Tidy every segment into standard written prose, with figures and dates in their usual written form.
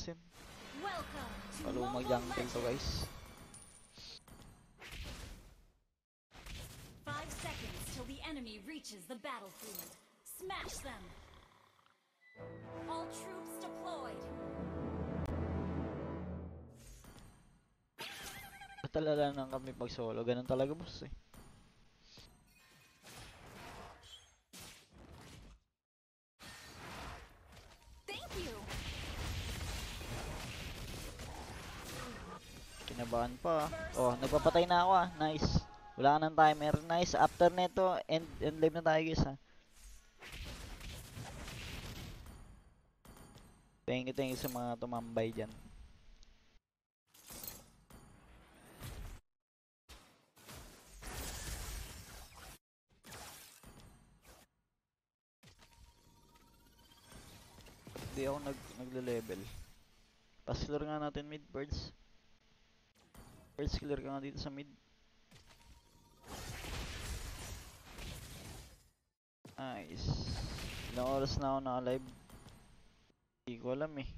pansin. Palo mag-jungle to guys. 5 seconds till the enemy reaches the battlefield. Smash them! All troops deployed! Talala lang kami pag solo. Ganun talaga boss eh. Thank you! Kinabahan pa. Oh, nagpapatay na ako ah. Nice. Wala ka ng timer. Nice. After neto, end live na tayo guys ha. Thank you sa mga tumambay dyan. Hindi ako nagle-level. Pas-clear nga natin mid birds. Birds clear ka nga dito sa mid. Nice. Ilang oras na ako naka-live? Hindi ko alam eh.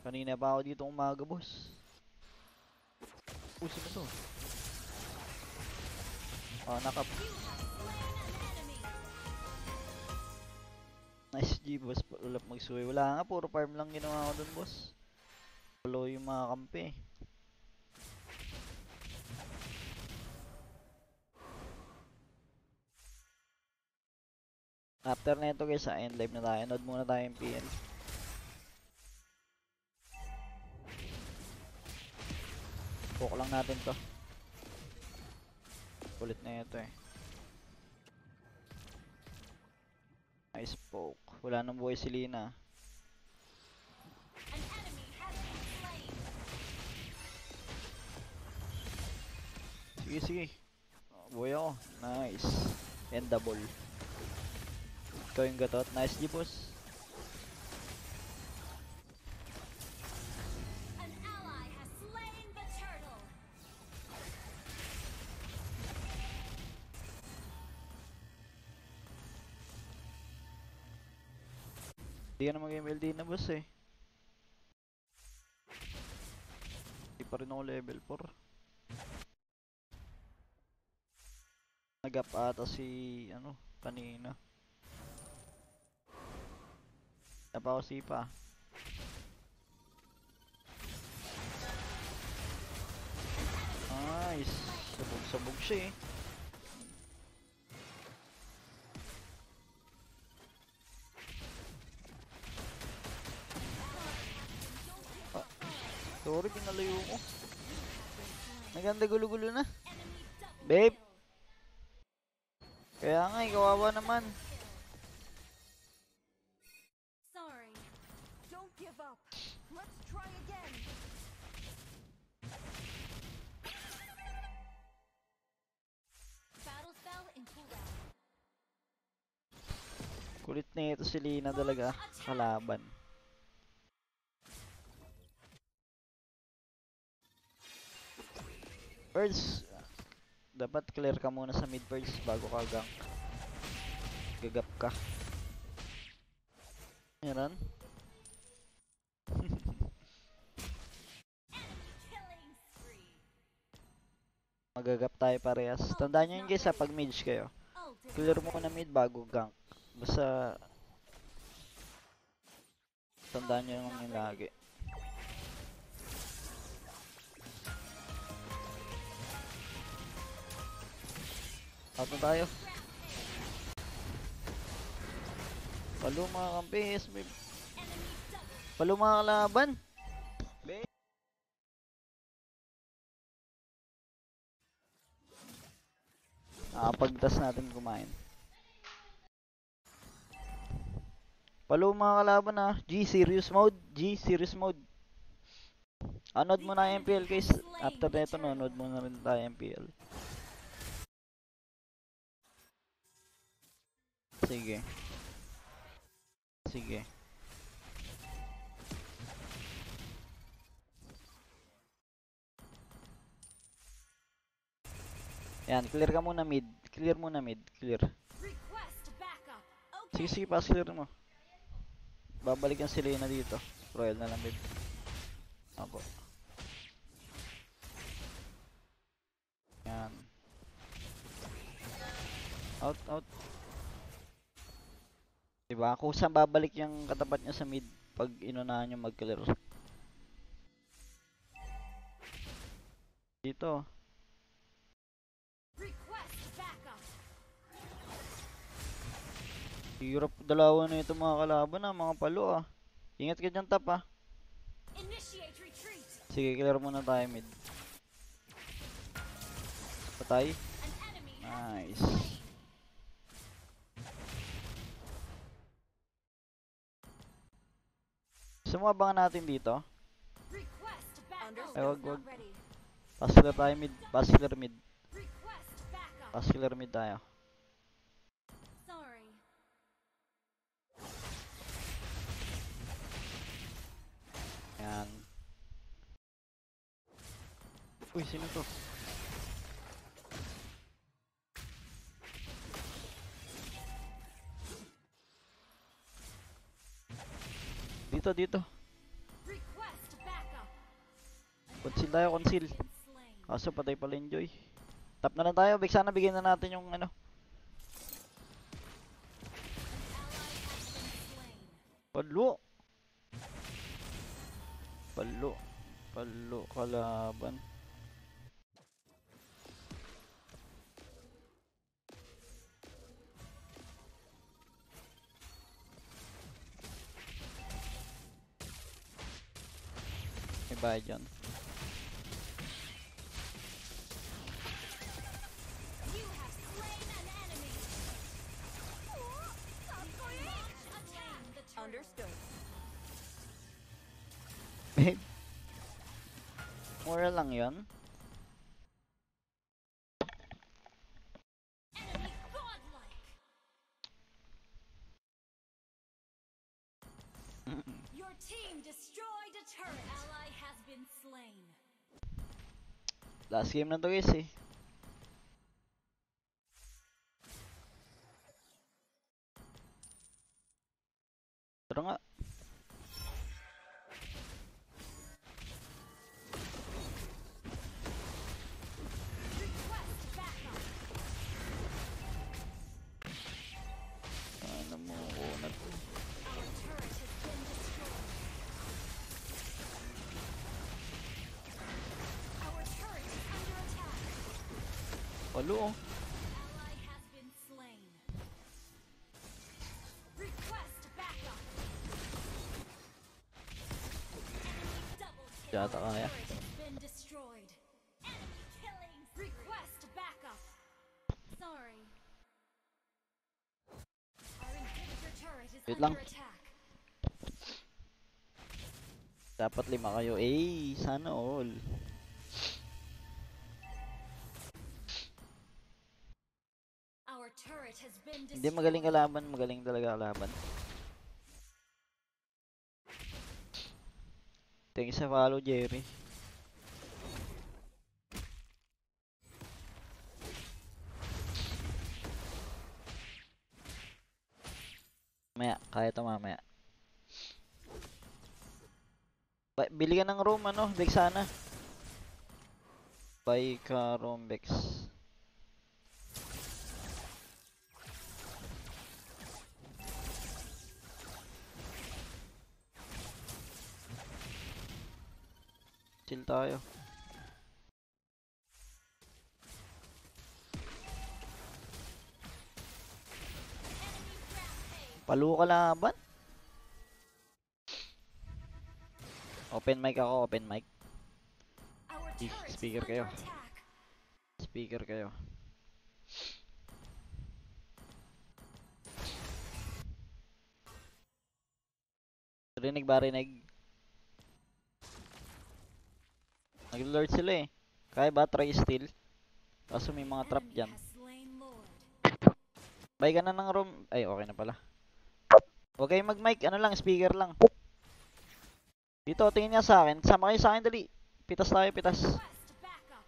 Kanina pa ako dito umaga boss. Sino to? Oh, nakap. Nice G boss, ulap magsuwi. Wala nga, puro farm lang ginawa ko dun boss. Follow yung mga kampi. After neto guys, end live na tayo. Nod muna tayo MPL. Poke lang natin to. Kulit na ito eh. Nice poke. Wala nang buhay si Lina. Sige, sige. Buhay ako. Nice. And double. Ikaw yung gatot. Nice G boss. Hindi ka na mag-MLD na boss eh. Hindi pa rin ako level 4. Nag-up ata si ano kanina. Napausi pa. Nice. Sabog-sabog siya eh. Sorry, pinalayo ko. Naganda gulo-gulo na. Babe! Kaya nga, kawawa naman. Sorry. Don't give up. Let's try again. Battle spell in cooldown. Kulit na ito si Lina talaga. Kalaban. Birds, dapat clear ka muna sa mid birds bago ka gank. Gagap ka. Meron? Magagap tayo parehas. Tandaan nyo yun guys ha, pag mage kayo. Clear muna mid bago gank. Basta tandaan nyo yung lagi. Out na tayo. Palo mga kampis. Palo mga kalaban. Nakapagtas natin kumain. Palo mga kalaban ha. G serious mode. G serious mode. Anod mo na MPL guys. After neto nunod mo na rin tayo MPL. Sige. Sige. Yan, clear ka muna mid. Clear muna mid. Clear. Sige, sige, pass clear mo. Babalikan si Lena dito. Royal na lang mid. Ako. Yan. Out, out. Diba? Kung saan babalik yung katapat niya sa mid pag inunahan yung mag-clear. Dito. Request backup. Hirap dalawa na ito mga kalaban ah, mga palo ah. Ingat ka dyan top ah. Initiate retreat. Sige, clear muna tayo mid. Patay. An enemy has been Nice. slain. Sumuabang natin dito. Request backup. Ay, wag, wag. Not ready. Pass clear tayo mid. Pass clear mid. Request backup. Pass clear mid tayo. Sorry. Yan. Uy, sino to? Dito, dito. Request backup. Conceal tayo, conceal. Been slain. Kaso patay pala yung Joy. Tap na lang tayo. Big sana bigyan na natin yung ano. Ally has been slain. Palo. Palo. Palo kalaban. May bayad yun. You have slain an enemy. Launch attack. The turtle. Understood. Babe. Mura lang yun. Enemy godlike. Your team destroyed a turret. Ally has been slain. Last game na to guys eh. Tara nga. Request backup. Ano mo kunat. Our turret has been destroyed. Our turret is under attack. Palo oh. Ally has been slain. Request backup. Enemy double kill. Yata kaya. Turret has been destroyed. Enemy killing. Request backup. Sorry. Our inhibitor turret is Wait lang. under attack. Dapat 5 kayo. Eh, sana all. Our turret has been destroyed. Hindi magaling kalaban, magaling talaga kalaban. Thanks sa follow, Jerry. Mamaya, kaya to mamaya. Bili ka ng room, ano, Bex sana. Buy ka room, Bex. Chill tayo. Enemy rampage. Palo kalaban. Open mic ako, open mic. Our Ih, turret is speaker under kayo. attack. Speaker kayo. Rinig ba rinig? Nag-lord sila eh. Kaya ba try steal? Kaso may mga trap Enemy dyan. has slain Lord. Buy ka na ng room. Ay, okay na pala. Huwag kayong mag-mic. Ano lang, speaker lang. Dito, tingin niya sa akin. Sama kayo sa akin, dali. Pitas tayo, pitas. Request backup.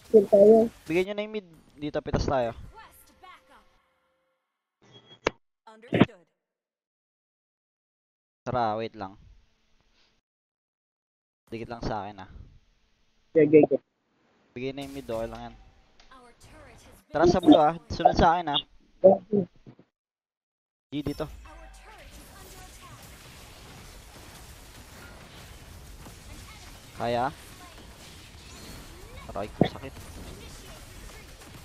Chill tayo. Bigyan nyo na yung mid. Dito, pitas tayo. Request backup. Understood. Tara, wait lang. Dikit lang sa akin ah. Gagay. Bigay na yung mid, okay lang yan. Our turret has been Tara sa blue ah, sunod sa akin ah. G dito. Our turret is under attack. Kaya? Aray ko, sakit.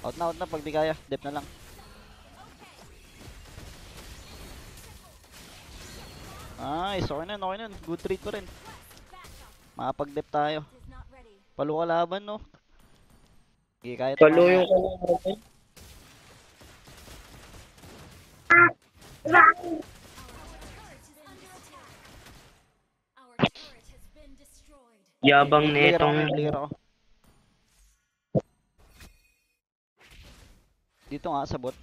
Out na pag di kaya. Dep na lang. Nice, okay nun. Good trade pa rin. Makapag-dep tayo. Is not ready. Palo kalaban no. Sige, kaya Palo tumama. yung kalaban. Turret is under attack. Our turret has been destroyed. Yabang Clear ako, netong... clear ako. Dito nga, sa bot.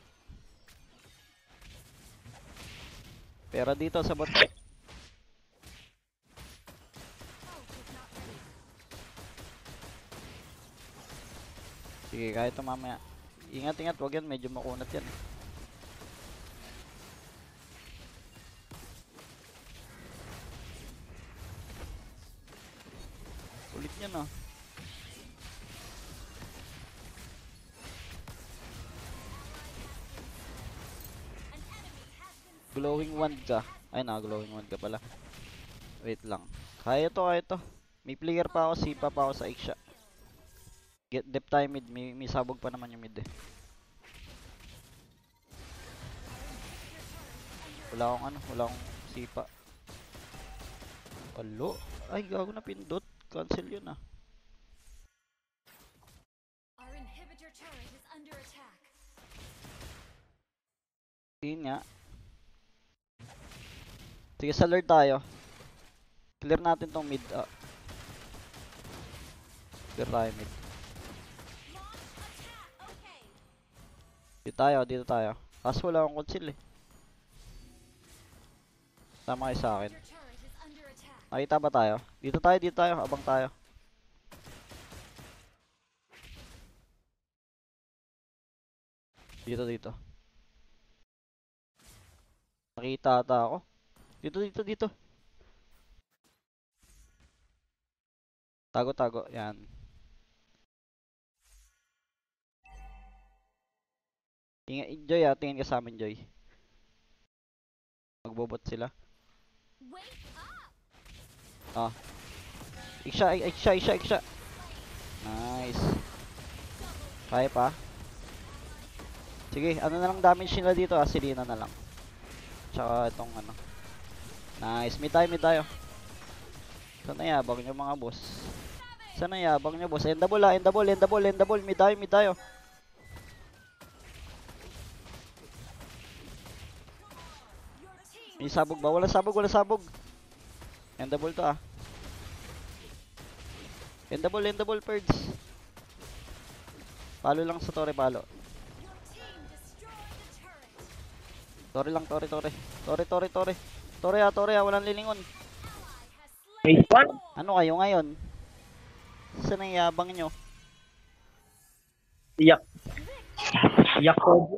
Pero dito sa bot. Ult is not ready. Sige, kahit ito mamaya. Ingat, wag yan. Medyo makunat yan. Ulit yan oh. An enemy has been Glowing wand ka. Ay na, glowing wand ka pala. Wait lang. Kaya to. May player pa ako, sipa pa ako sa Iksha. Get dep tayo mid. May sabog pa naman yung mid eh. Wala akong sipa. Alo. Ay, gago na pindot. Cancel yun ah. Our inhibitor turret is under attack. Yun nga. Sige, sa lord tayo. Clear natin tong mid. Ah. Clear tayo mid. Launch attack. Okay. Dito tayo. Kaso wala akong conceal eh. Tama kayo sa akin. Your turret is under attack. Nakita ba tayo? Dito tayo. Abang tayo. Dito. Nakita ata ako. Dito. Tago. Yan. Joy ah. Tingin ka sa amin, Joy. Magbobot sila. Wake up. Ah. Iksha. Nice. Kaya pa. Sige, ano na lang damage nila dito ah. Selena na lang. Tsaka itong ano. Nice. Mid tayo. Sana yabang nyo mga boss. End double. Mid tayo. Your team May sabog ba? Wala sabog. End double to ah. End double birds. Palo lang sa tore, palo. Your team destroyed the turret. Tore lang, tore. Tore ah, walang lilingon. Ally has May slain one. all. Ano kayo ngayon? Saan ang yabang nyo? Yak. Yak ko.